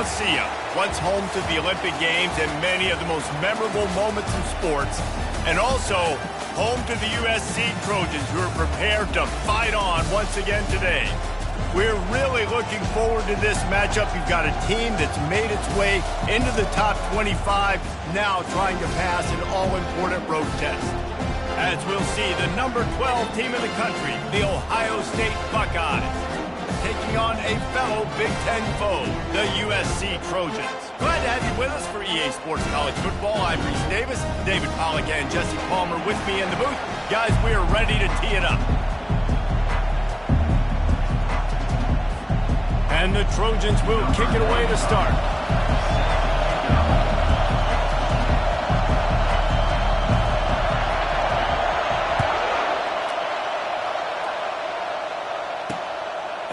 Coliseum, once home to the Olympic Games and many of the most memorable moments in sports, and also home to the USC Trojans, who are prepared to fight on once again today. We're really looking forward to this matchup. You've got a team that's made its way into the top 25, now trying to pass an all-important road test. As we'll see, the number 12 team in the country, the Ohio State Buckeyes, taking on a fellow Big Ten foe, the USC Trojans. Glad to have you with us for EA Sports College Football. I'm Reese Davis, David Pollack and Jesse Palmer with me in the booth. Guys, we are ready to tee it up. And the Trojans will kick it away to start.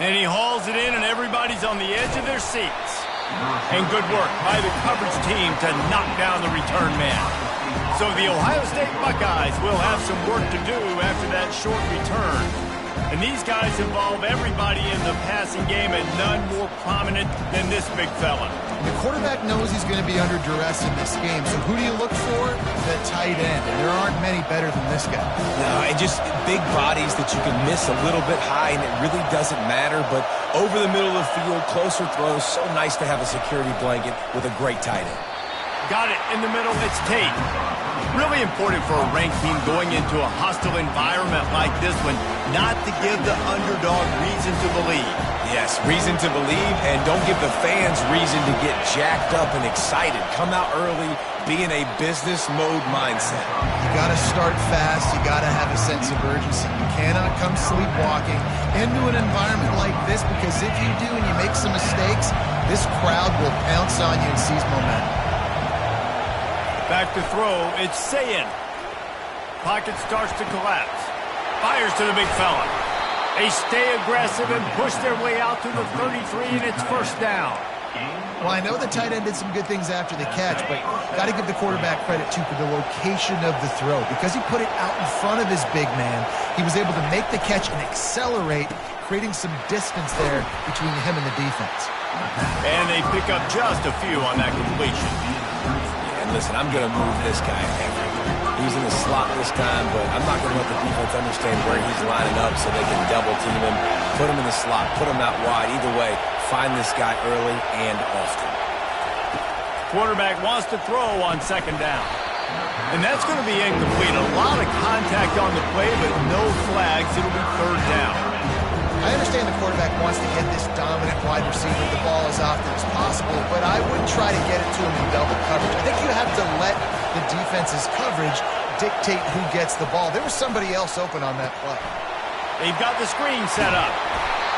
And he hauls it in, and everybody's on the edge of their seats. And good work by the coverage team to knock down the return man. So the Ohio State Buckeyes will have some work to do after that short return. And these guys involve everybody in the passing game, and none more prominent than this big fella. The quarterback knows he's going to be under duress in this game, so who do you look for? The tight end, and there aren't many better than this guy. No, and just big bodies that you can miss a little bit high, and it really doesn't matter, but over the middle of the field, closer throws, so nice to have a security blanket with a great tight end. Got it in the middle, it's Tate. Really important for a ranked team going into a hostile environment like this one, not to give the underdog reason to believe. Yes, reason to believe, and don't give the fans reason to get jacked up and excited. Come out early, be in a business mode mindset. You got to start fast. You got to have a sense of urgency. You cannot come sleepwalking into an environment like this, because if you do and you make some mistakes, this crowd will pounce on you and seize momentum. Back to throw, it's Sayin. Pocket starts to collapse. Fires to the big fella. They stay aggressive and push their way out to the 33, and it's first down. Well, I know the tight end did some good things after the catch, but got to give the quarterback credit, too, for the location of the throw. Because he put it out in front of his big man, he was able to make the catch and accelerate, creating some distance there between him and the defense. And they pick up just a few on that completion. And listen, I'm going to move this guy everywhere. He's in the slot this time, but I'm not going to let the defense understand where he's lining up so they can double team him, put him in the slot, put him out wide. Either way, find this guy early and often. Quarterback wants to throw on second down. And that's going to be incomplete. A lot of contact on the play, but no flags. It'll be third down. I understand the quarterback wants to get this dominant wide receiver the ball as often as possible, but I wouldn't try to get it to him in double coverage. I think you have to let the defense's coverage dictate who gets the ball. There was somebody else open on that play. They've got the screen set up.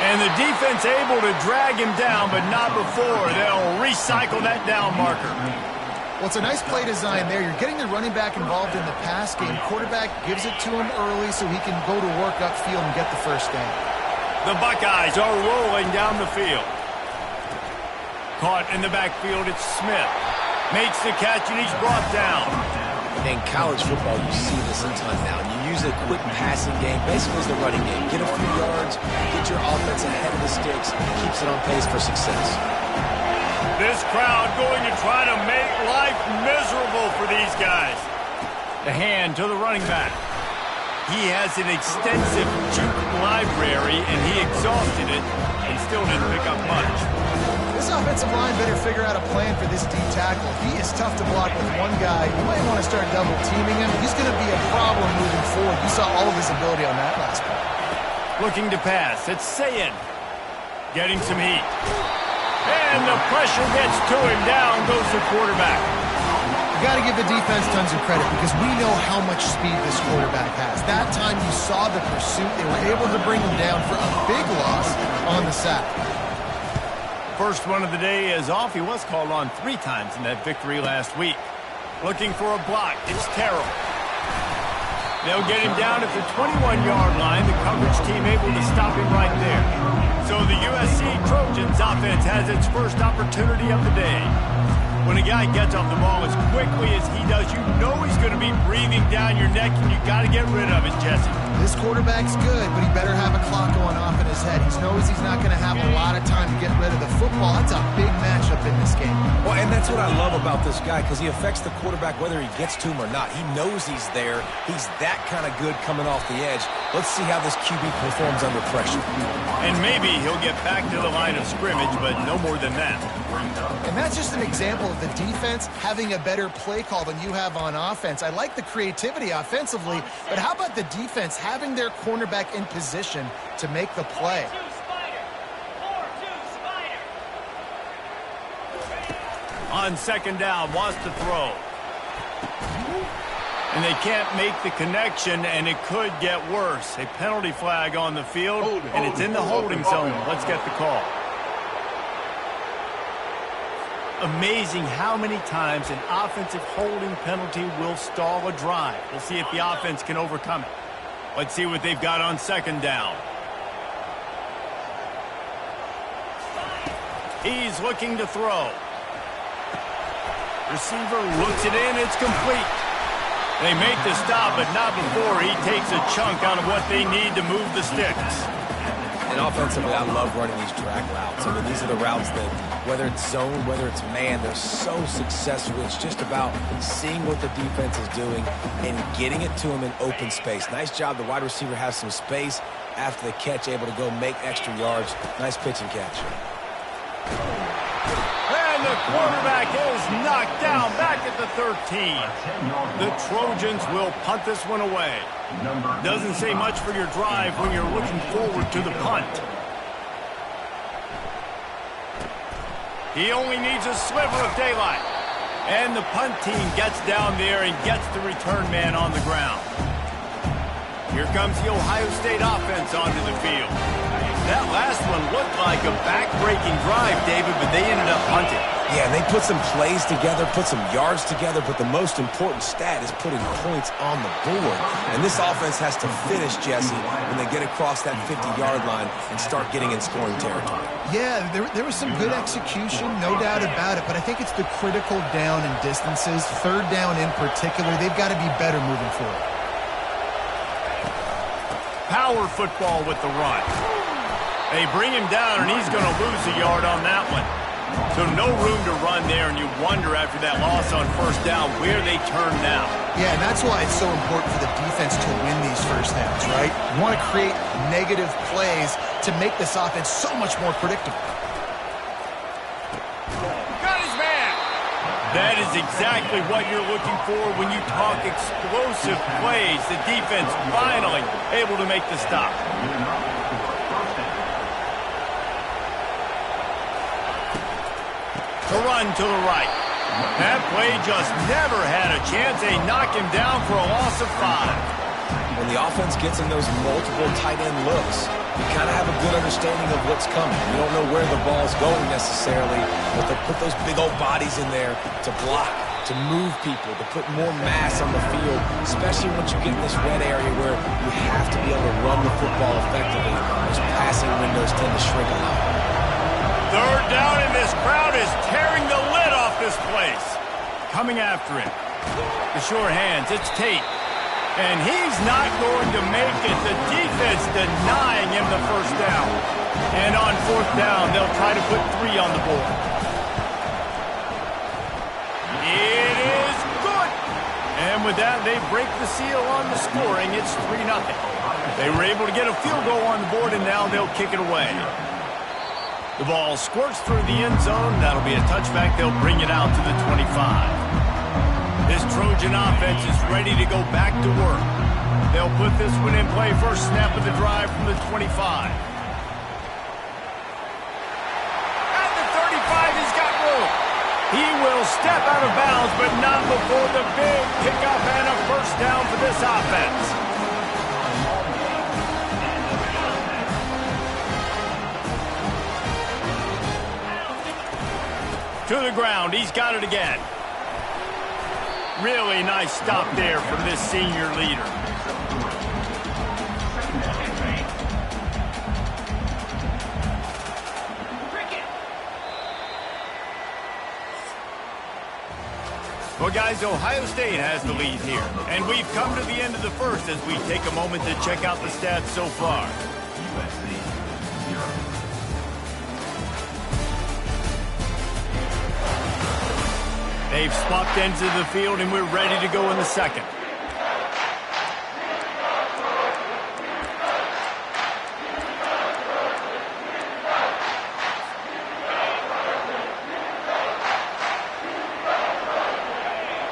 And the defense able to drag him down, but not before. They'll recycle that down marker. Well, it's a nice play design there. You're getting the running back involved in the pass game. Quarterback gives it to him early so he can go to work upfield and get the first down. The Buckeyes are rolling down the field. Caught in the backfield, it's Smith. Makes the catch, and he's brought down. In college football, you see this in time now. You use a quick passing game, basically as the running game. Get a few yards, get your offense ahead of the sticks, keeps it on pace for success. This crowd going to try to make life miserable for these guys. The hand to the running back. He has an extensive juke library, and he exhausted it and still didn't pick up much. This offensive line better figure out a plan for this D tackle. He is tough to block with one guy. You might want to start double teaming him. He's going to be a problem moving forward. You saw all of his ability on that last play. Looking to pass. It's Sayin. Getting some heat. And the pressure gets to him. Down goes the quarterback. You got to give the defense tons of credit because we know how much speed this quarterback has. That time you saw the pursuit. They were able to bring him down for a big loss on the sack. First one of the day is off. He was called on 3 times in that victory last week. Looking for a block. It's Terrell. They'll get him down at the 21-yard line. The coverage team able to stop him right there. So the USC Trojans offense has its first opportunity of the day. When a guy gets off the ball as quickly as he does, you know he's going to be breathing down your neck, and you got to get rid of it, Jesse. This quarterback's good, but he better have a clock going off in his head. He knows he's not going to have a lot of time to get rid of the football. That's a big matchup in this That's what I love about this guy, because he affects the quarterback whether he gets to him or not. He knows he's there. He's that kind of good coming off the edge. Let's see how this QB performs under pressure. And maybe he'll get back to the line of scrimmage, but no more than that. And that's just an example of the defense having a better play call than you have on offense. I like the creativity offensively, but how about the defense having their cornerback in position to make the play? On second down, wants to throw. And they can't make the connection, and it could get worse. A penalty flag on the field, and it's in the holding zone. Let's get the call. Amazing how many times an offensive holding penalty will stall a drive. We'll see if the offense can overcome it. Let's see what they've got on second down. He's looking to throw. Receiver looks it in. It's complete. They make the stop, but not before he takes a chunk out of what they need to move the sticks. And offensively, I love running these drag routes. I mean, these are the routes that, whether it's zone, whether it's man, they're so successful. It's just about seeing what the defense is doing and getting it to them in open space. Nice job. The wide receiver has some space after the catch, able to go make extra yards. Nice pitch and catch. And the quarterback is knocked down back at the 13. The Trojans will punt this one away. Doesn't say much for your drive when you're looking forward to the punt. He only needs a sliver of daylight. And the punt team gets down there and gets the return man on the ground. Here comes the Ohio State offense onto the field. That last one looked like a back-breaking drive, David, but they ended up punting. Yeah, they put some plays together, put some yards together, but the most important stat is putting points on the board. And this offense has to finish, Jesse, when they get across that 50-yard line and start getting in scoring territory. Yeah, there was some good execution, no doubt about it, but I think it's the critical down and distances, third down in particular. They've got to be better moving forward. Power football with the run. They bring him down, and he's going to lose a yard on that one. So no room to run there, and you wonder after that loss on first down where they turn now. Yeah, and that's why it's so important for the defense to win these first downs, right? You want to create negative plays to make this offense so much more predictable. Got his man. That is exactly what you're looking for when you talk explosive plays. The defense finally able to make the stop. To run to the right. That play just never had a chance. They knock him down for a loss of 5. When the offense gets in those multiple tight end looks, you kind of have a good understanding of what's coming. You don't know where the ball's going necessarily, but they put those big old bodies in there to block, to move people, to put more mass on the field, especially once you get in this red area where you have to be able to run the football effectively. Those passing windows tend to shrink a lot. Third down, and this crowd is tearing the lid off this place. Coming after it. The sure hands, it's Tate. And he's not going to make it. The defense denying him the first down. And on fourth down, they'll try to put 3 on the board. It is good. And with that, they break the seal on the scoring. It's 3-0. They were able to get a field goal on the board, and now they'll kick it away. The ball squirts through the end zone. That'll be a touchback. They'll bring it out to the 25. This Trojan offense is ready to go back to work. They'll put this one in play. First snap of the drive from the 25. At the 35, he's got room. He will step out of bounds, but not before the big pickup and a first down for this offense. To the ground. He's got it again. Really nice stop there from this senior leader. Well, guys, Ohio State has the lead here. And we've come to the end of the first as we take a moment to check out the stats so far. They've swapped ends of the field, and we're ready to go in the second.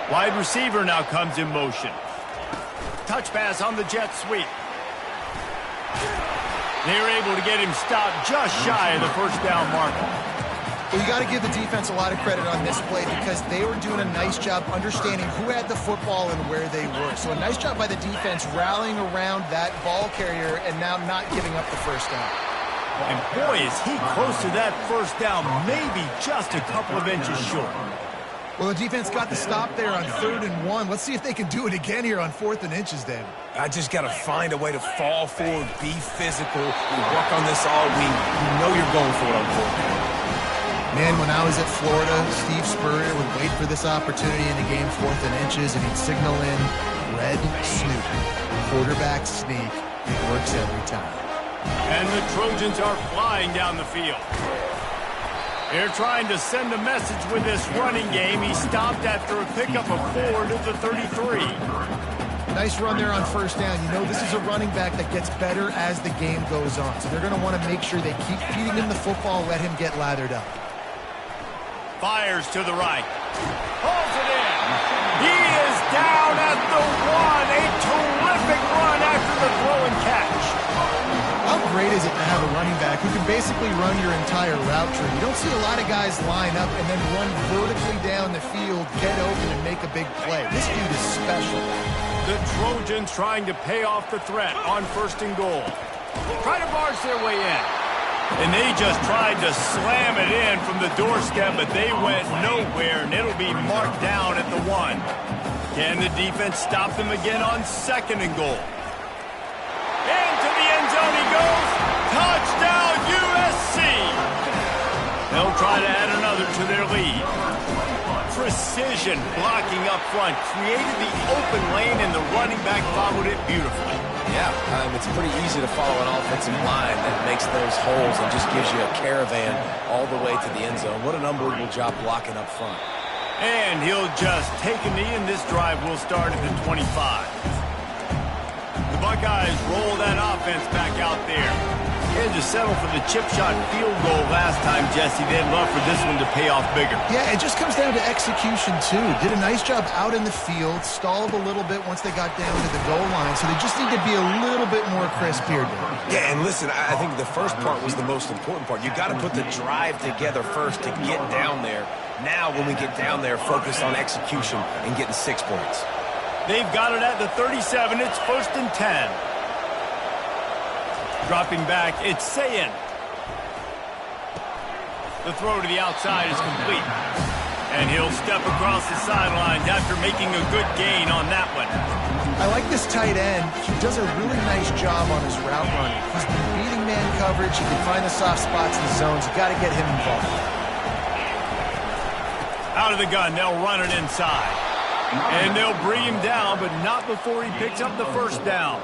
Wide receiver now comes in motion. Touch pass on the jet sweep. They're able to get him stopped just shy of the first down marker. Well, you got to give the defense a lot of credit on this play because they were doing a nice job understanding who had the football and where they were. So a nice job by the defense rallying around that ball carrier and now not giving up the first down. And boy, is he close to that first down, maybe just a couple of inches short. Well, the defense got the stop there on 3rd and 1. Let's see if they can do it again here on 4th and inches, David. I just got to find a way to fall forward, be physical. We work on this all week. You know you're going for it on 4th down. Man, when I was at Florida, Steve Spurrier would wait for this opportunity in the game 4th and inches, and he'd signal in red snoop, quarterback sneak. It works every time. And the Trojans are flying down the field. They're trying to send a message with this running game. He stopped after a pickup of 4 to the 33. Nice run there on first down. You know, this is a running back that gets better as the game goes on. So they're going to want to make sure they keep feeding him the football, let him get lathered up. Fires to the right. Holds it in. He is down at the 1. A terrific run after the throw and catch. How great is it to have a running back who can basically run your entire route tree? You don't see a lot of guys line up and then run vertically down the field, get open, and make a big play. This dude is special. The Trojans trying to pay off the threat on 1st and goal. Try to barge their way in. And they just tried to slam it in from the doorstep, but they went nowhere, and it'll be marked down at the 1. Can the defense stop them again on 2nd and goal? Into the end zone he goes. Touchdown, USC! They'll try to add another to their lead. Precision blocking up front created the open lane, and the running back followed it beautifully. Yeah, it's pretty easy to follow an offensive line that makes those holes and just gives you a caravan all the way to the end zone. What an unbelievable job blocking up front. And he'll just take a knee, and this drive will start at the 25. The Buckeyes roll that offense back out there. They had to settle for the chip shot field goal last time, Jesse. They'd love for this one to pay off bigger. Yeah, it just comes down to execution, too. Did a nice job out in the field, stalled a little bit once they got down to the goal line, so they just need to be a little bit more crisp here, Dave. Yeah, and listen, I think the first part was the most important part. You got to put the drive together first to get down there. Now, when we get down there, focus on execution and getting 6 points. They've got it at the 37. It's 1st and 10. Dropping back, it's Sayin. The throw to the outside is complete. And he'll step across the sidelines after making a good gain on that one. I like this tight end. He does a really nice job on his route running. He's been beating man coverage. He can find the soft spots in the zones. You got to get him involved. Out of the gun, they'll run it inside. And they'll bring him down, but not before he picks up the first down.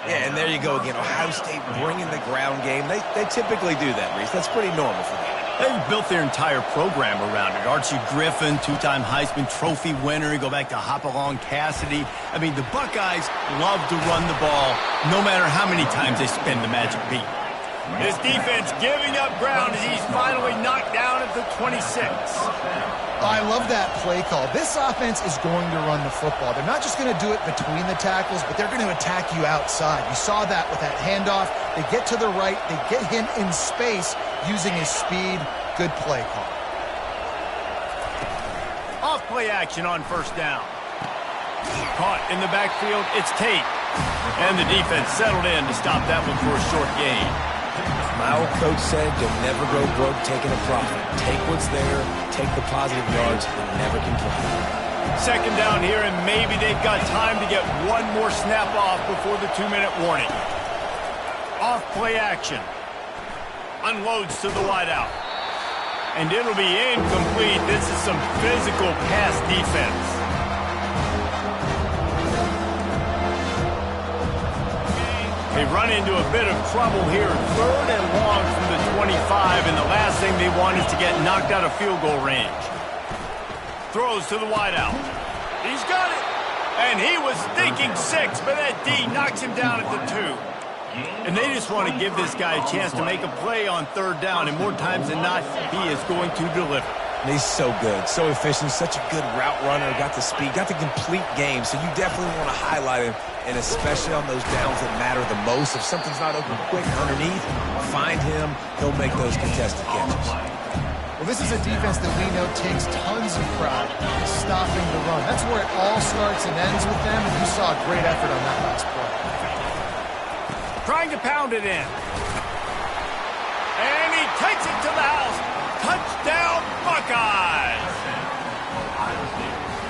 Yeah, and there you go again. Ohio State bringing the ground game. They typically do that, Reese. That's pretty normal for them. They've built their entire program around it. Archie Griffin, 2-time Heisman Trophy winner. You go back to Hopalong Cassidy. I mean, the Buckeyes love to run the ball no matter how many times they spin the magic beat. This defense giving up ground as he's finally knocked down at the 26. I love that play call. This offense is going to run the football. They're not just going to do it between the tackles, but they're going to attack you outside. You saw that with that handoff. They get to the right. They get him in space using his speed. Good play call. Off play action on 1st down. Caught in the backfield, it's Tate. And the defense settled in to stop that one for a short gain. My old coach said you'll never go broke taking a profit. Take what's there, take the positive yards, and never complain. 2nd down here, and maybe they've got time to get one more snap off before the 2-minute warning. Off play action. Unloads to the wideout. And it'll be incomplete. This is some physical pass defense. They run into a bit of trouble here. 3rd and long from the 25, and the last thing they want is to get knocked out of field goal range. Throws to the wideout. He's got it. And he was thinking 6, but that D knocks him down at the 2. And they just want to give this guy a chance to make a play on 3rd down, and more times than not, he is going to deliver. He's so good, so efficient, such a good route runner, got the speed, got the complete game, so you definitely want to highlight him, and especially on those downs that matter the most. If something's not open quick underneath, find him, he'll make those contested catches. Well, this is a defense that we know takes tons of pride in stopping the run. That's where it all starts and ends with them, and you saw a great effort on that last play. Trying to pound it in. And he takes it to the house. Touchdown, Buckeyes!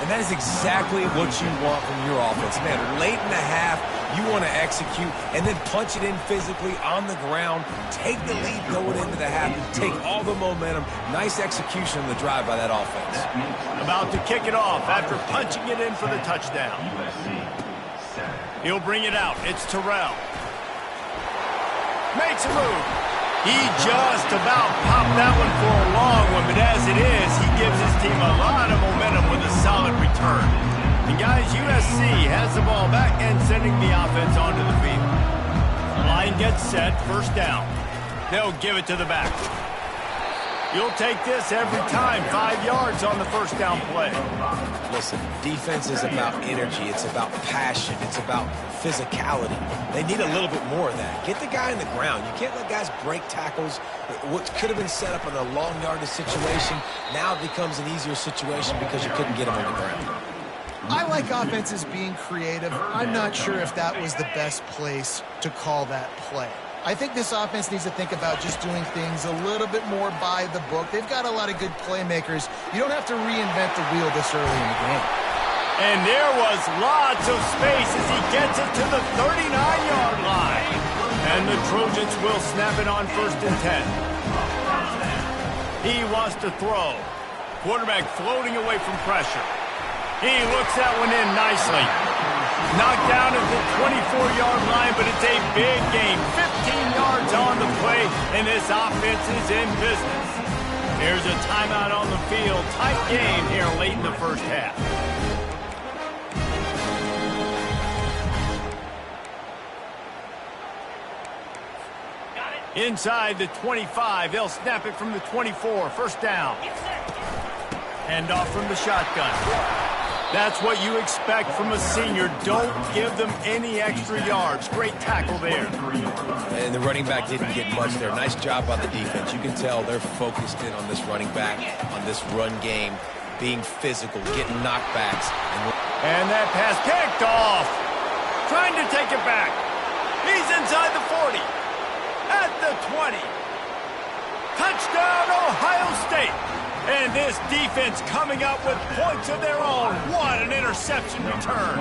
And that is exactly what you want from your offense. Man, late in the half, you want to execute and then punch it in physically on the ground, take the lead going into the half, take all the momentum. Nice execution on the drive by that offense. About to kick it off after punching it in for the touchdown. He'll bring it out. It's Terrell. Makes a move. He just about popped that one for a long one, but as it is, he gives his team a lot of momentum with a solid return. And guys, USC has the ball back and sending the offense onto the field. Line gets set, 1st down. They'll give it to the back. You'll take this every time, 5 yards on the 1st down play. Listen, defense is about energy. It's about passion. It's about physicality. They need a little bit more of that. Get the guy in the ground. You can't let guys break tackles. What could have been set up in a long yardage situation now becomes an easier situation because you couldn't get him on the ground. I like offenses being creative. I'm not sure if that was the best place to call that play. I think this offense needs to think about just doing things a little bit more by the book. They've got a lot of good playmakers. You don't have to reinvent the wheel this early in the game. And there was lots of space as he gets it to the 39-yard line. And the Trojans will snap it on 1st and 10. He wants to throw. Quarterback floating away from pressure. He looks that one in nicely. Knocked down at the 24-yard line, but it's a big game. 15 yards on the play, and this offense is in business. There's a timeout on the field. Tight game here late in the 1st half. Inside the 25, they'll snap it from the 24. 1st down. Hand off from the shotgun. That's what you expect from a senior. Don't give them any extra yards. Great tackle there. And the running back didn't get much there. Nice job by the defense. You can tell they're focused in on this running back, on this run game, being physical, getting knockbacks. And that pass picked off. Trying to take it back. He's inside the 40. At the 20. Touchdown, Ohio State. And this defense coming up with points of their own. What an interception return.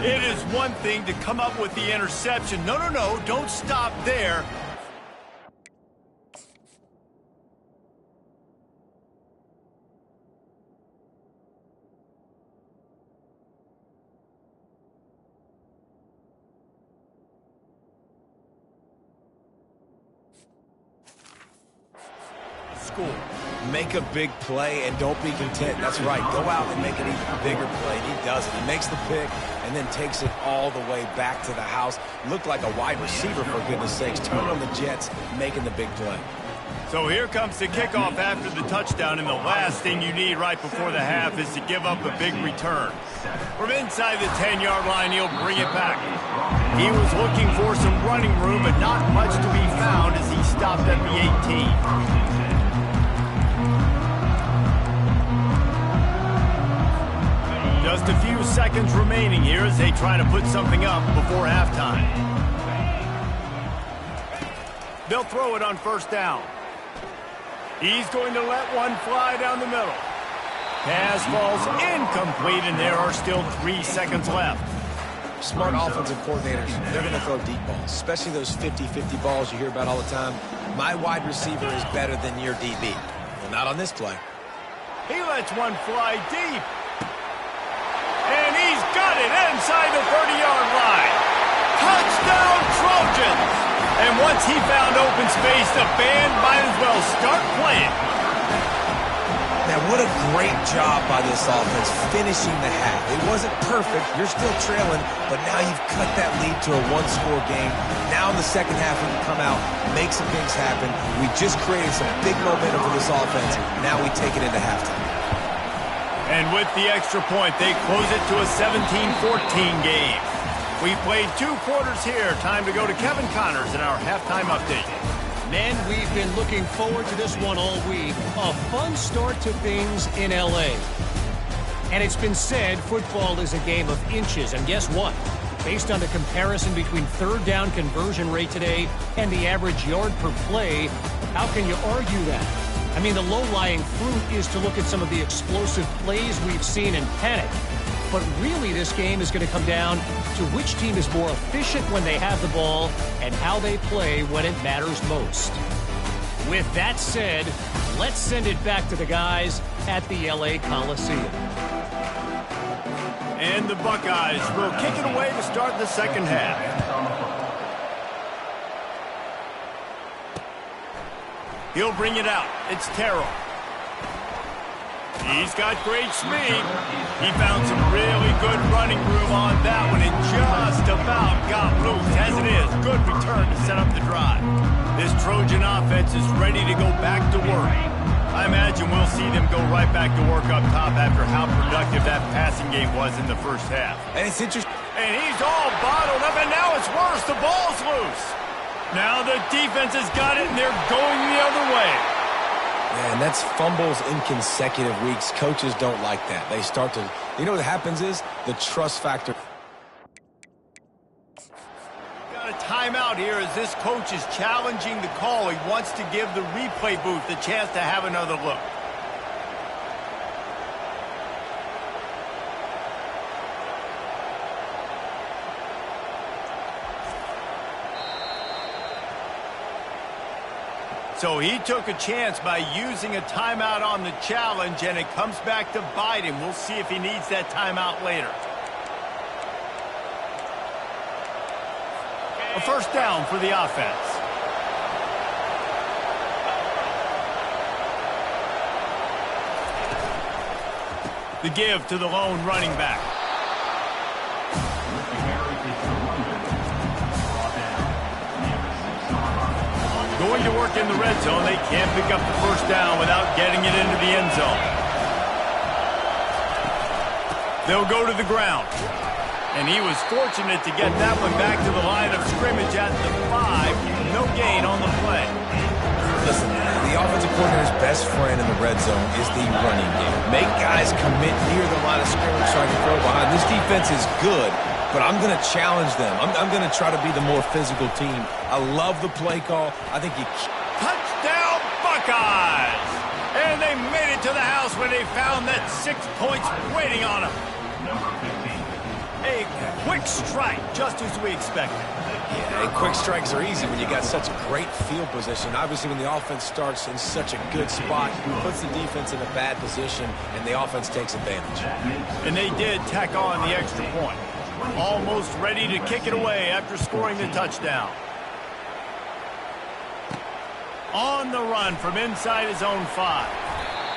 It is one thing to come up with the interception. No, don't stop there. Make a big play and don't be content. That's right. Go out and make an even bigger play. And he does it. He makes the pick and then takes it all the way back to the house. Looked like a wide receiver, for goodness sakes. Turning on the jets, making the big play. So here comes the kickoff after the touchdown, and the last thing you need right before the half is to give up a big return. From inside the 10-yard line, he'll bring it back. He was looking for some running room, but not much to be found as he stopped at the 18. Just a few seconds remaining here as they try to put something up before halftime. They'll throw it on 1st down. He's going to let one fly down the middle. Pass falls incomplete, and there are still 3 seconds left. Smart offensive coordinators, they're going to throw deep balls, especially those 50-50 balls you hear about all the time. My wide receiver is better than your DB. Well, not on this play. He lets one fly deep. And he's got it inside the 30-yard line. Touchdown, Trojans! And once he found open space, the band might as well start playing. Now, what What a great job by this offense finishing the half. It wasn't perfect. You're still trailing, but now you've cut that lead to a one-score game. Now in the second half, we can come out, make some things happen. We just created some big momentum for this offense. Now we take it into halftime. And with the extra point, they close it to a 17-14 game. We played 2 quarters here. Time to go to Kevin Connors in our halftime update. Men, we've been looking forward to this one all week. A fun start to things in L.A. And it's been said football is a game of inches. And guess what? Based on the comparison between third down conversion rate today and the average yard per play, how can you argue that? I mean, the low-lying fruit is to look at some of the explosive plays we've seen and panic. But really, this game is going to come down to which team is more efficient when they have the ball and how they play when it matters most. With that said, let's send it back to the guys at the L.A. Coliseum. And the Buckeyes will kick it away to start the second half. He'll bring it out. It's Terrell. He's got great speed. He found some really good running room on that one and just about got loose. As it is, good return to set up the drive. This Trojan offense is ready to go back to work. I imagine we'll see them go right back to work up top after how productive that passing game was in the first half. And it's interesting. And he's all bottled up, and now it's worse. The ball's loose. Now the defense has got it, and they're going the other way. Man, that's fumbles in consecutive weeks. Coaches don't like that. They start to, you know what happens is the trust factor. Got a timeout here as this coach is challenging the call. He wants to give the replay booth the chance to have another look. So he took a chance by using a timeout on the challenge, and it comes back to bite him. We'll see if he needs that timeout later. A first down for the offense. The give to the lone running back. Going to work in the red zone. They can't pick up the first down without getting it into the end zone. They'll go to the ground. And he was fortunate to get that one back to the line of scrimmage at the 5. No gain on the play. Listen, the offensive coordinator's best friend in the red zone is the running game. Make guys commit near the line of scrimmage so I can throw behind. This defense is good, but I'm going to challenge them. I'm going to try to be the more physical team. I love the play call. I think you... Touchdown, Buckeyes! And they made it to the house when they found that 6 points waiting on them. A quick strike, just as we expected. Yeah, and quick strikes are easy when you got such great field position. Obviously, when the offense starts in such a good spot, it puts the defense in a bad position, and the offense takes advantage. And they did tack on the extra point. Almost ready to kick it away after scoring the touchdown. On the run from inside his own 5.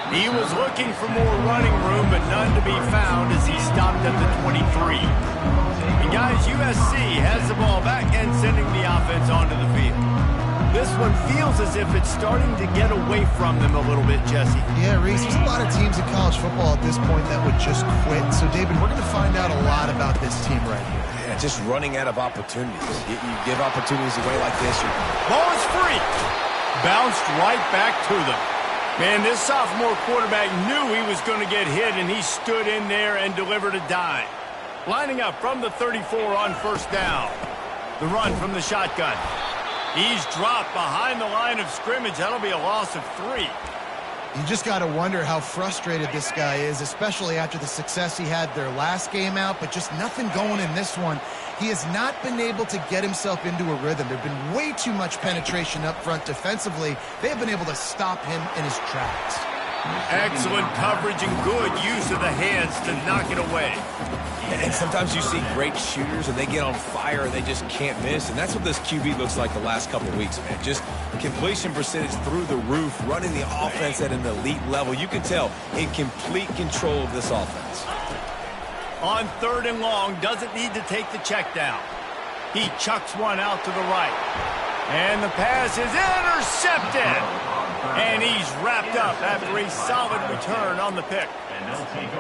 He was looking for more running room, but none to be found as he stopped at the 23. And guys, USC has the ball back and sending the offense onto the field. This one feels as if it's starting to get away from them a little bit, Jesse. Yeah, Reese, there's a lot of teams in college football at this point that would just quit. So, David, we're going to find out a lot about this team right here. Yeah, just running out of opportunities. You give opportunities away like this. Ball is free. Bounced right back to them. Man, this sophomore quarterback knew he was going to get hit, and he stood in there and delivered a dime. Lining up from the 34 on first down. The run from the shotgun. He's dropped behind the line of scrimmage. That'll be a loss of 3. You just got to wonder how frustrated this guy is, especially after the success he had their last game out, but just nothing going in this one. He has not been able to get himself into a rhythm. There's been way too much penetration up front defensively. They have been able to stop him in his tracks. Excellent coverage and good use of the hands to knock it away. And sometimes you see great shooters and they get on fire and they just can't miss. And that's what this QB looks like the last couple of weeks, man. Just completion percentage through the roof, running the offense at an elite level. You can tell in complete control of this offense. On 3rd and long, doesn't need to take the check down. He chucks one out to the right. And the pass is intercepted. And he's wrapped up after a solid return on the pick.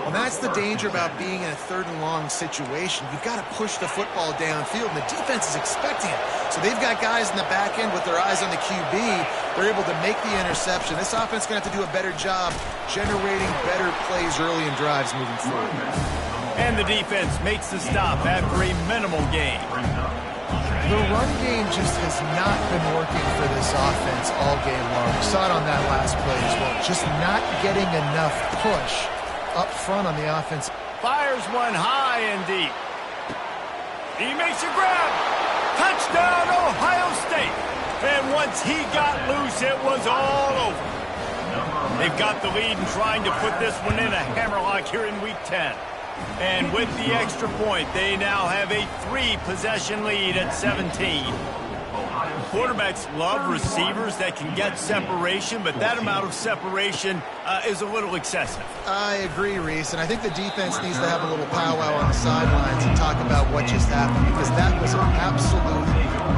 Well, that's the danger about being in a 3rd and long situation. You've got to push the football downfield, and the defense is expecting it. So they've got guys in the back end with their eyes on the QB. They're able to make the interception. This offense is going to have to do a better job generating better plays early in drives moving forward. And the defense makes the stop after a minimal gain. The run game just has not been working for this offense all game long. We saw it on that last play as well. Just not getting enough push up front on the offense. Fires one high and deep. He makes a grab. Touchdown, Ohio State. And once he got loose, it was all over. They've got the lead and trying to put this one in a hammerlock here in Week 10. And with the extra point, they now have a 3-possession lead at 17. Quarterbacks love receivers that can get separation, but that amount of separation is a little excessive. I agree, Reese, and I think the defense needs to have a little powwow on the sidelines and talk about what just happened, because that was an absolute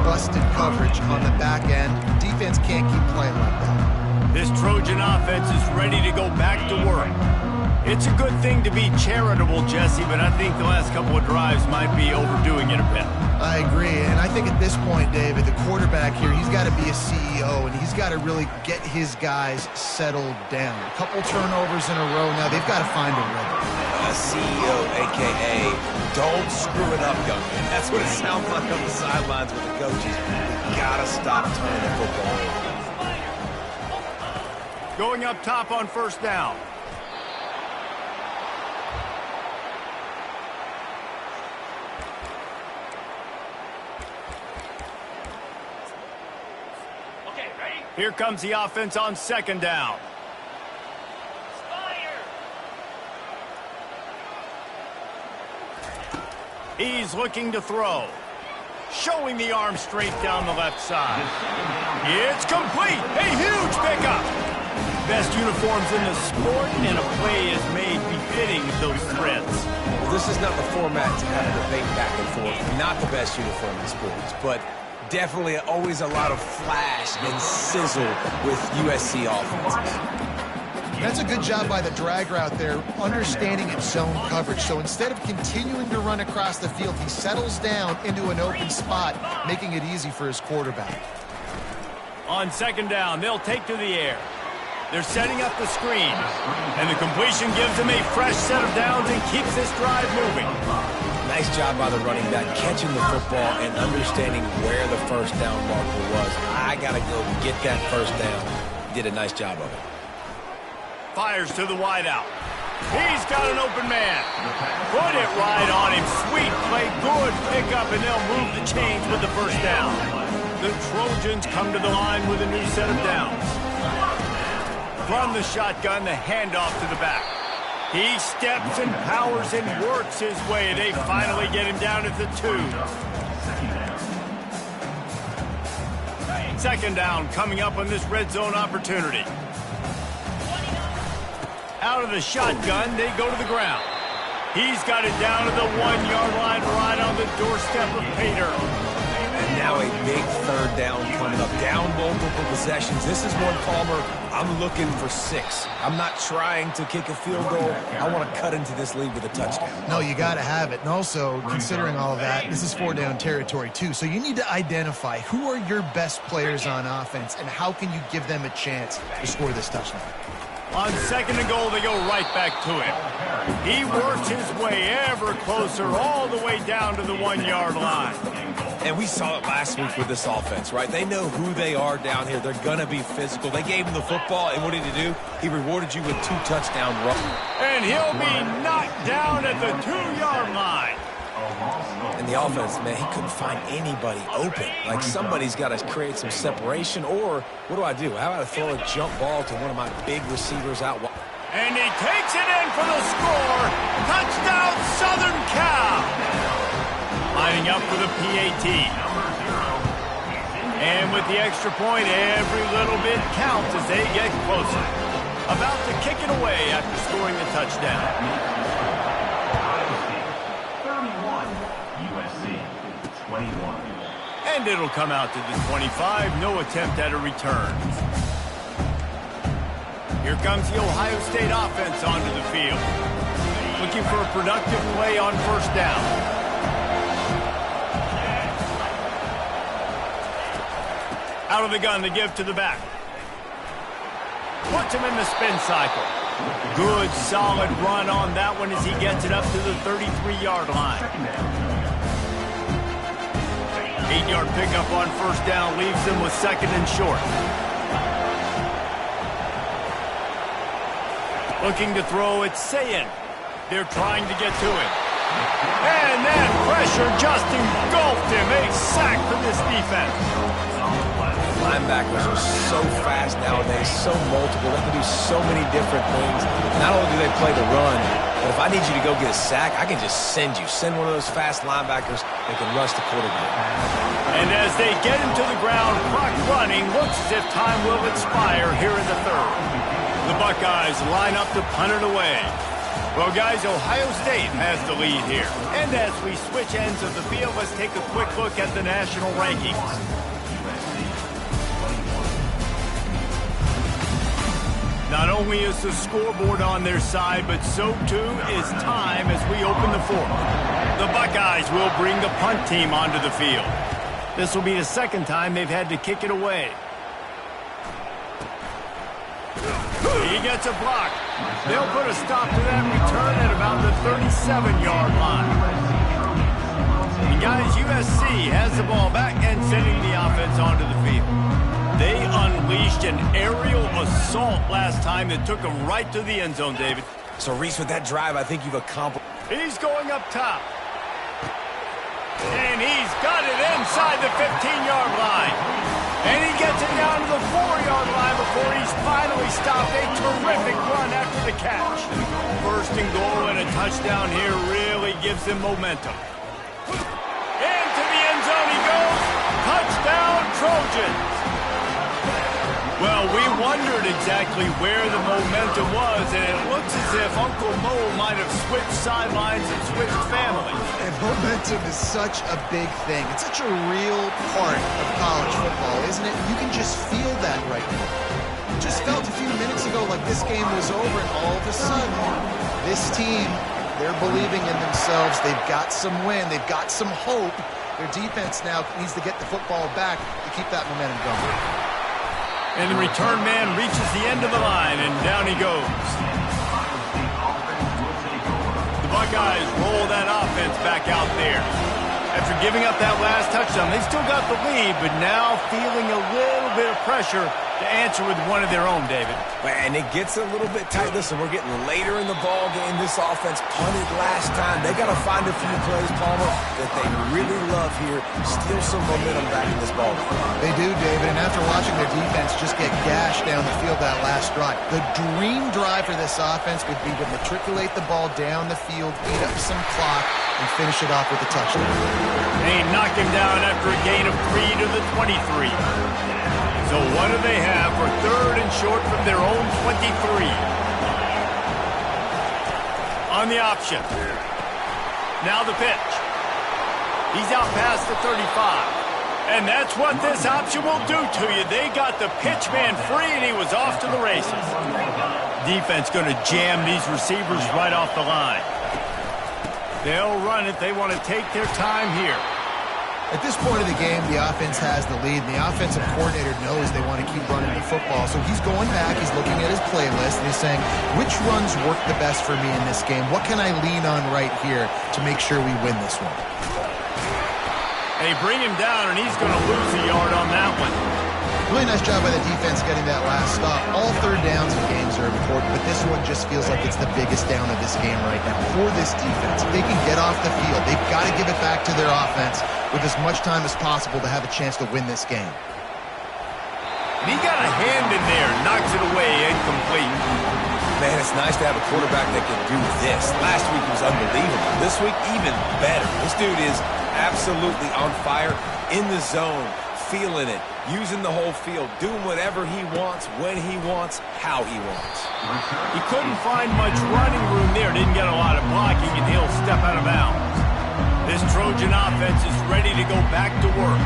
busted coverage on the back end. Defense can't keep playing like that. This Trojan offense is ready to go back to work. It's a good thing to be charitable, Jesse, but I think the last couple of drives might be overdoing it a bit. I agree, and I think at this point, David, the quarterback here, he's got to be a CEO, and he's got to really get his guys settled down. A couple turnovers in a row now. They've got to find a rhythm. A CEO, a.k.a. don't screw it up, young man. That's what it sounds like on the sidelines with the coaches. We got to stop turning the football over. Going up top on 1st down. Here comes the offense on 2nd down. He's looking to throw. Showing the arm straight down the left side. It's complete. A huge pickup. Best uniforms in the sport, and a play is made befitting those threads. Well, this is not the format to have a debate back and forth. Not the best uniform in sports, but definitely always a lot of flash and sizzle with USC offenses. That's a good job by the drag route there, understanding its zone coverage. So instead of continuing to run across the field, he settles down into an open spot, making it easy for his quarterback. On 2nd down, they'll take to the air. They're setting up the screen, and the completion gives them a fresh set of downs and keeps this drive moving. Nice job by the running back, catching the football and understanding where the 1st down marker was. I got to go get that 1st down. Did a nice job of it. Fires to the wideout. He's got an open man. Put it right on him. Sweet play, good pickup, and they'll move the chains with the 1st down. The Trojans come to the line with a new set of downs. From the shotgun, the handoff to the back. He steps and powers and works his way. They finally get him down at the 2. 2nd down coming up on this red zone opportunity. Out of the shotgun, they go to the ground. He's got it down to the 1-yard line right on the doorstep of Pater. And now a big 3rd down coming up. Down multiple possessions. This is one, Palmer, I'm looking for 6. I'm not trying to kick a field goal. I want to cut into this lead with a touchdown. No, you got to have it. And also, considering all of that, this is 4-down territory, too. So you need to identify who are your best players on offense and how can you give them a chance to score this touchdown. On 2nd and goal, they go right back to him. He works his way ever closer all the way down to the 1-yard line. And we saw it last week with this offense, right? They know who they are down here. They're going to be physical. They gave him the football, and what did he do? He rewarded you with 2 touchdown runs. And he'll be knocked down at the 2-yard line. And the offense, man, he couldn't find anybody open. Like, somebody's got to create some separation, or what do I do? How about I throw a jump ball to one of my big receivers out? And he takes it in for the score. Touchdown, Southern Cal. Lining up for the PAT. And with the extra point, every little bit counts as they get closer. About to kick it away after scoring the touchdown. 31, USC, 21. And it'll come out to the 25. No attempt at a return. Here comes the Ohio State offense onto the field. Looking for a productive play on first down. Out of the gun to give to the back. Puts him in the spin cycle. Good, solid run on that one as he gets it up to the 33-yard line. 8-yard pickup on first down leaves him with second and short. Looking to throw, it's Sayin. They're trying to get to it. And then pressure just engulfed him. A sack for this defense. Linebackers are so fast nowadays, so multiple. They can do so many different things. Not only do they play the run, but if I need you to go get a sack, I can just send you. Send one of those fast linebackers that can rush the quarterback. And as they get him to the ground, clock running, looks as if time will expire here in the third. The Buckeyes line up to punt it away. Well, guys, Ohio State has the lead here. And as we switch ends of the field, let's take a quick look at the national rankings. Not only is the scoreboard on their side, but so too is time as we open the fourth. The Buckeyes will bring the punt team onto the field. This will be the second time they've had to kick it away. He gets a block. They'll put a stop to that return at about the 37-yard line. And guys, USC has the ball back and sending the offense onto the field. They unleashed an aerial assault last time that took them right to the end zone, David. So, Reese, with that drive, I think you've accomplished. He's going up top. And he's got it inside the 15-yard line. And he gets it down to the 4-yard line before he's finally stopped. A terrific run after the catch. First and goal and a touchdown here really gives him momentum. Into the end zone he goes. Touchdown, Trojans. Well, we wondered exactly where the momentum was, and it looks as if Uncle Mo might have switched sidelines and switched families. And momentum is such a big thing. It's such a real part of college football, isn't it? You can just feel that right now. It just felt a few minutes ago like this game was over, and all of a sudden, this team, they're believing in themselves. They've got some wind. They've got some hope. Their defense now needs to get the football back to keep that momentum going. And the return man reaches the end of the line, and down he goes. The Buckeyes roll that offense back out there. After giving up that last touchdown, they still got the lead, but now feeling a little bit of pressure to answer with one of their own, David. And it gets a little bit tight. Listen, we're getting later in the ball game. This offense punted last time. They got to find a few plays, Palmer, that they really love here. Steal some momentum back in this ball game. They do, David, and after watching their defense just get gashed down the field that last drive, the dream drive for this offense would be to matriculate the ball down the field, eat up some clock, and finish it off with a touchdown. They knock him down after a gain of 3 to the 23. So what do they have for third and short from their own 23? On the option. Now the pitch. He's out past the 35. And that's what this option will do to you. They got the pitch man free, and he was off to the races. Defense going to jam these receivers right off the line. They'll run it. They want to take their time here. At this point of the game, the offense has the lead, and the offensive coordinator knows they want to keep running the football. So he's going back, he's looking at his playlist, and he's saying, which runs work the best for me in this game? What can I lean on right here to make sure we win this one? They bring him down, and he's going to lose a yard on that one. Really nice job by the defense getting that last stop. All third downs in games are important, but this one just feels like it's the biggest down of this game right now for this defense. If they can get off the field, they've got to give it back to their offense with as much time as possible to have a chance to win this game. He got a hand in there, knocks it away, incomplete. Man, it's nice to have a quarterback that can do this. Last week was unbelievable. This week, even better. This dude is absolutely on fire, in the zone, feeling it, using the whole field, doing whatever he wants, when he wants, how he wants. He couldn't find much running room there. Didn't get a lot of blocking, and he'll step out of bounds. This Trojan offense is ready to go back to work.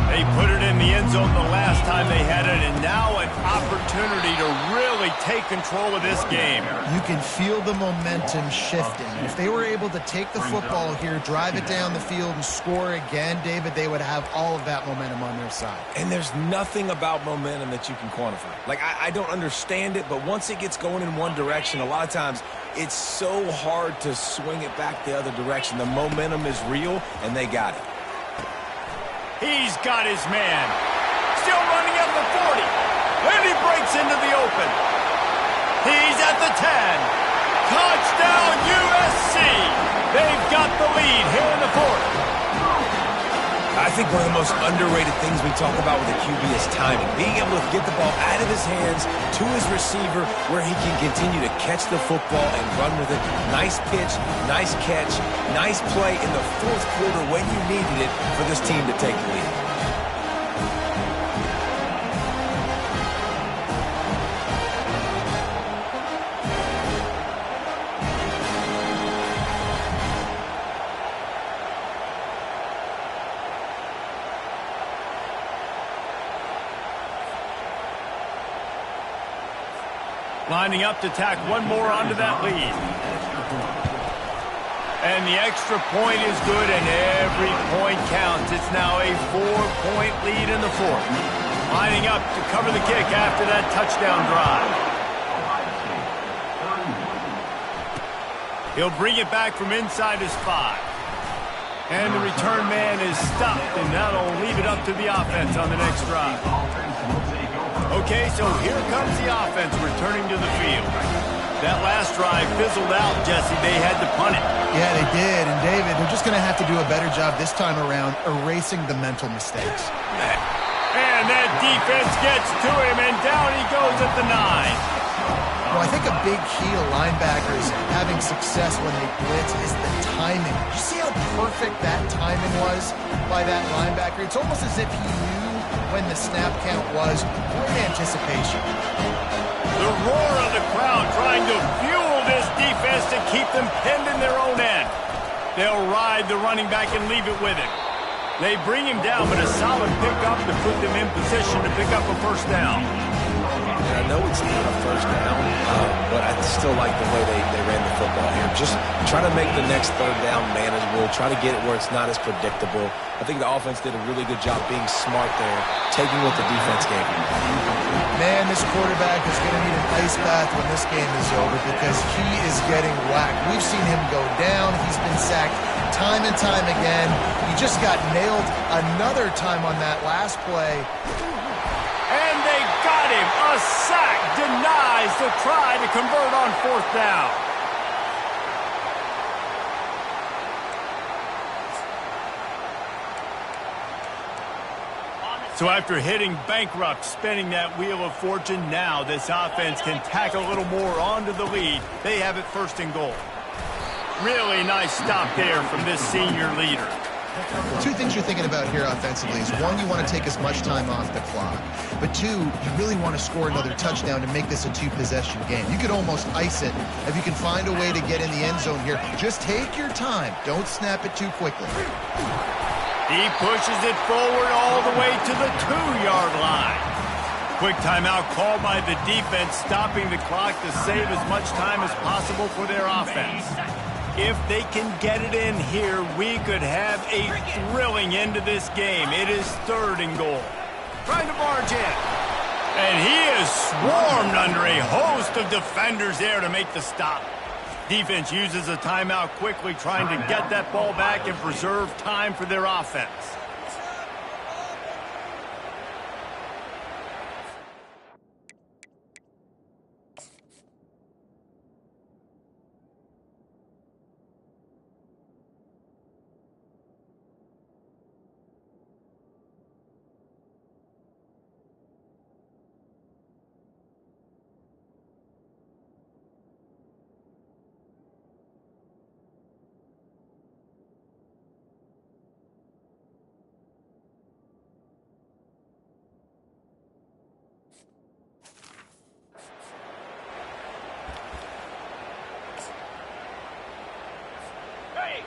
They put it in the end zone the last time they had it, and now an opportunity to really take control of this game. You can feel the momentum shifting. If they were able to take the football here, drive it down the field, and score again, David, they would have all of that momentum on their side. And there's nothing about momentum that you can quantify. Like, I don't understand it, but once it gets going in one direction, a lot of times it's so hard to swing it back the other direction. The momentum is real, and they got it. He's got his man. Still running at the 40. And he breaks into the open. He's at the 10. Touchdown USC. They've got the lead here in the fourth. I think one of the most underrated things we talk about with a QB is timing. Being able to get the ball out of his hands to his receiver where he can continue to catch the football and run with it. Nice pitch, nice catch, nice play in the fourth quarter when you needed it for this team to take the lead. Lining up to tack one more onto that lead. And the extra point is good, and every point counts. It's now a 4-point lead in the fourth. Lining up to cover the kick after that touchdown drive. He'll bring it back from inside his 5. And the return man is stopped, and that'll leave it up to the offense on the next drive. Okay, so here comes the offense returning to the field. That last drive fizzled out, Jesse. They had to punt it. Yeah, they did. And, David, they're just going to have to do a better job this time around erasing the mental mistakes. And that defense gets to him, and down he goes at the 9. Well, I think a big key to linebackers having success when they blitz is the timing. Did you see how perfect that timing was by that linebacker? It's almost as if he knew when the snap count was. Great anticipation. The roar of the crowd trying to fuel this defense to keep them pinned in their own end. They'll ride the running back and leave it with him. They bring him down, but a solid pickup to put them in position to pick up a first down. I know it's not a first down, but I still like the way they ran the football here. Just try to make the next third down manageable. Try to get it where it's not as predictable. I think the offense did a really good job being smart there, taking what the defense gave him. Man, this quarterback is going to need an ice bath when this game is over because he is getting whacked. We've seen him go down. He's been sacked time and time again. He just got nailed another time on that last play. And they got him. A sack denies the try to convert on fourth down. So after hitting bankrupt, spinning that wheel of fortune, now this offense can tack a little more onto the lead. They have it first and goal. Really nice stop there from this senior leader. Two things you're thinking about here offensively is, one, you want to take as much time off the clock. But two, you really want to score another touchdown to make this a two-possession game. You could almost ice it if you can find a way to get in the end zone here. Just take your time. Don't snap it too quickly. He pushes it forward all the way to the 2-yard line. Quick timeout called by the defense, stopping the clock to save as much time as possible for their offense. If they can get it in here, we could have a thrilling end to this game. It is third and goal. Trying to barge in. And he is swarmed under a host of defenders there to make the stop. Defense uses a timeout quickly, trying to get that ball back and preserve time for their offense.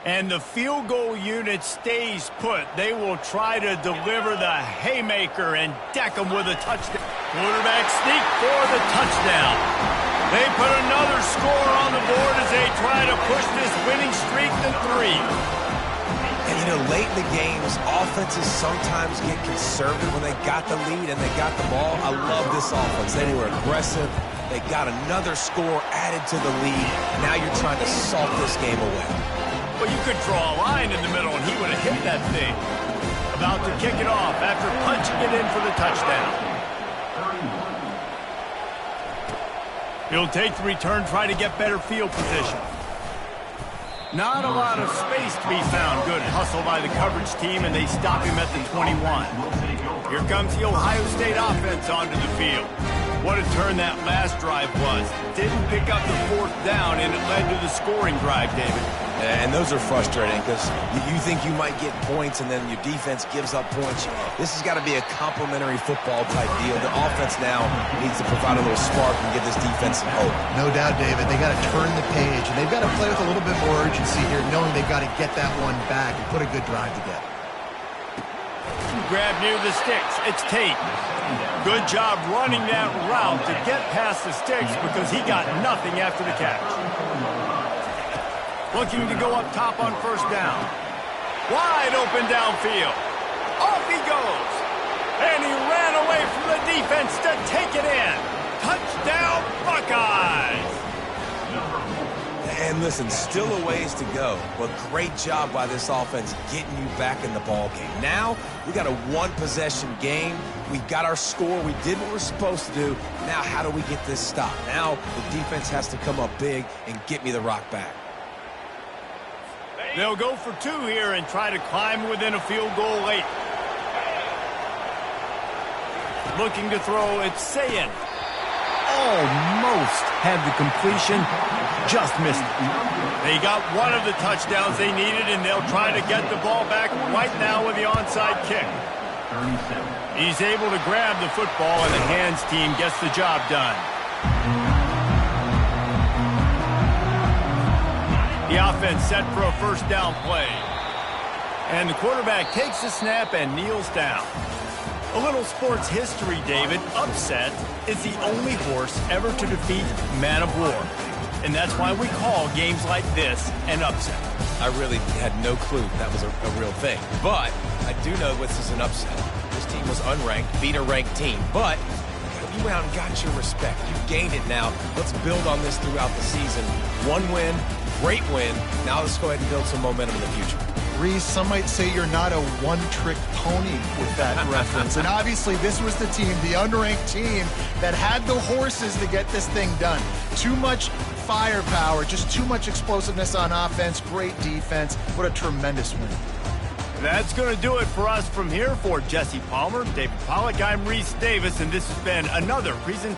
And the field goal unit stays put. They will try to deliver the haymaker and deck them with a touchdown. Quarterback sneak for the touchdown. They put another score on the board as they try to push this winning streak to 3. And, you know, late in the games, offenses sometimes get conservative when they got the lead and they got the ball. I love this offense. They were aggressive. They got another score added to the lead. Now you're trying to salt this game away. Well, you could draw a line in the middle, and he would have hit that thing. About to kick it off after punching it in for the touchdown. He'll take the return, try to get better field position. Not a lot of space to be found. Good hustle by the coverage team, and they stop him at the 21. Here comes the Ohio State offense onto the field. What a turn that last drive was. Didn't pick up the 4th down, and it led to the scoring drive, David. And those are frustrating because you think you might get points and then your defense gives up points. This has got to be a complementary football type deal. The offense now needs to provide a little spark and give this defense some hope. No doubt, David. They got to turn the page, and they've got to play with a little bit more urgency here, knowing they've got to get that one back and put a good drive together. Grab near the sticks. It's Tate. Good job running that route to get past the sticks because he got nothing after the catch. Looking to go up top on 1st down. Wide open downfield. Off he goes. And he ran away from the defense to take it in. Touchdown, Buckeyes! And listen, still a ways to go, but great job by this offense getting you back in the ball game. Now, we got a one-possession game. We got our score. We did what we're supposed to do. Now, how do we get this stopped? Now, the defense has to come up big and get me the rock back. They'll go for 2 here and try to climb within a field goal late. Looking to throw, it's Sayin. Almost had the completion, just missed it. They got one of the touchdowns they needed, and they'll try to get the ball back right now with the onside kick. He's able to grab the football, and the hands team gets the job done. The offense set for a 1st down play. And the quarterback takes the snap and kneels down. A little sports history, David. Upset is the only horse ever to defeat Man of War. And that's why we call games like this an upset. I really had no clue that was a real thing. But I do know this is an upset. This team was unranked, beat a ranked team. But you went out and got your respect. You gained it now. Let's build on this throughout the season. One win. Great win. Now let's go ahead and build some momentum in the future. Reese, some might say you're not a one-trick pony with that reference. And obviously this was the team, the unranked team, that had the horses to get this thing done. Too much firepower, just too much explosiveness on offense, great defense. What a tremendous win. That's going to do it for us from here. For Jesse Palmer, David Pollack, I'm Reese Davis, and this has been another presentation.